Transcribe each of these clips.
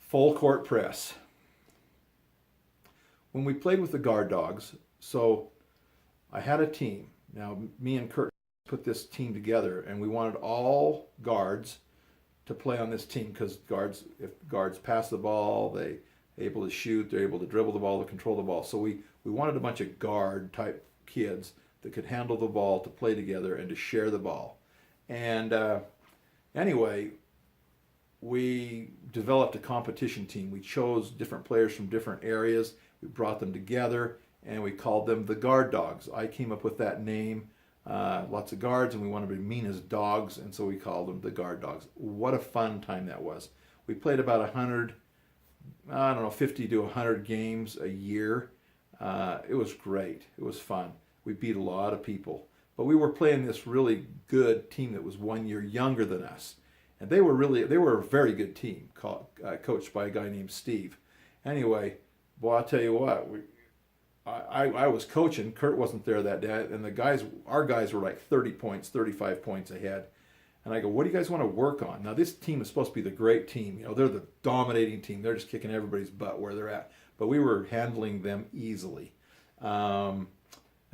Full court press. When we played with the guard dogs, so I had a team. Now, me and Kurt put this team together, and we wanted all guards to play on this team because if guards pass the ball, they're able to shoot, they're able to dribble the ball, to control the ball. So we wanted a bunch of guard type kids that could handle the ball to play together and to share the ball. And anyway, we developed a competition team. We chose different players from different areas. We brought them together and we called them the Guard Dogs. I came up with that name. Lots of guards, and we wanted to be mean as dogs, and so we called them the Guard Dogs. What a fun time that was. We played about 100, 50 to 100 games a year. It was great. It was fun. We beat a lot of people. But we were playing this really good team that was 1 year younger than us. And they were a very good team, coached by a guy named Steve. Anyway, boy, I'll tell you what, I was coaching. Kurt wasn't there that day, and our guys were like 30 points, 35 points ahead. And I go, what do you guys want to work on? Now, this team is supposed to be the great team. They're the dominating team. They're just kicking everybody's butt where they're at. But we were handling them easily. And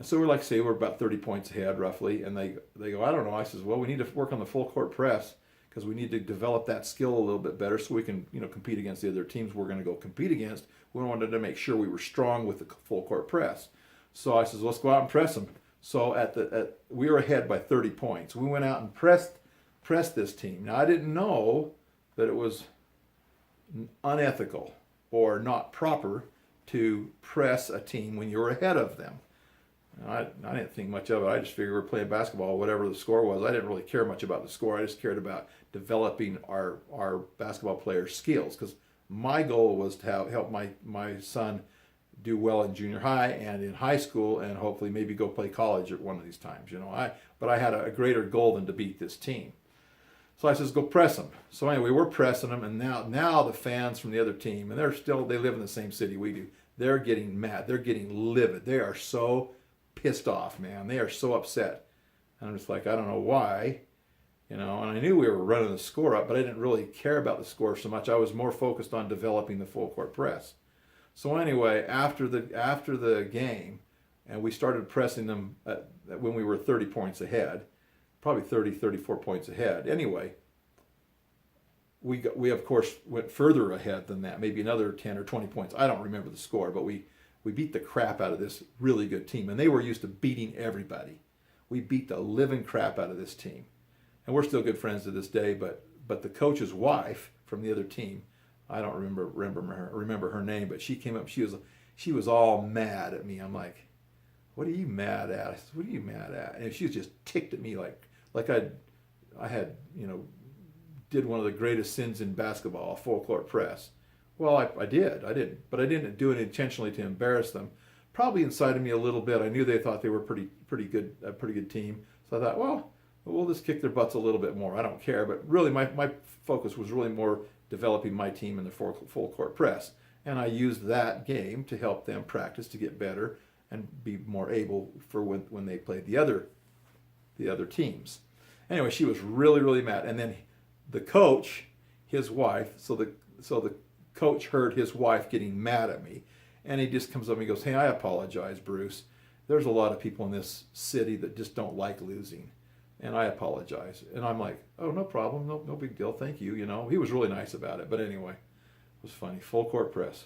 so we're about 30 points ahead, roughly. And they go, I don't know. I says, well, we need to work on the full court press because we need to develop that skill a little bit better so we can, compete against the other teams we're going to go compete against. We wanted to make sure we were strong with the full court press. So I says, let's go out and press them. So we were ahead by 30 points. We went out and pressed this team. Now, I didn't know that it was unethical or not proper to press a team when you're ahead of them. I didn't think much of it. I just figured we were playing basketball, whatever the score was. I didn't really care much about the score. I just cared about developing our basketball players' skills because my goal was to help my son do well in junior high and in high school and hopefully maybe go play college at one of these times. But I had a greater goal than to beat this team. So I says, go press them. So anyway, we're pressing them, and now the fans from the other team, and they live in the same city we do, they're getting mad. They're getting livid. They are so pissed off, man. They are so upset. And I'm just like, I don't know why, and I knew we were running the score up, but I didn't really care about the score so much. I was more focused on developing the full court press. So anyway, after the game, and we started pressing them when we were 30 points ahead, probably 30, 34 points ahead. Anyway, we of course went further ahead than that, maybe another 10 or 20 points. I don't remember the score, but we beat the crap out of this really good team, and they were used to beating everybody. We beat the living crap out of this team, and we're still good friends to this day. But the coach's wife from the other team, I don't remember her name, but she came up. She was all mad at me. I'm like, what are you mad at? I said, what are you mad at? And she was just ticked at me like I had did one of the greatest sins in basketball, a full court press. Well, I did, but I didn't do it intentionally to embarrass them. Probably inside of me a little bit. I knew they thought they were pretty good team. So I thought, well, we'll just kick their butts a little bit more. I don't care. But really, my focus was really more developing my team in the full court press. And I used that game to help them practice to get better and be more able for when they played the other teams. Anyway, she was really, really mad. And then the coach, his wife, so the coach heard his wife getting mad at me, and he just comes up and he goes, hey, I apologize, Bruce. There's a lot of people in this city that just don't like losing, and I apologize. And I'm like, oh, no problem, no big deal, thank you. He was really nice about it. But anyway, it was funny. Full court press.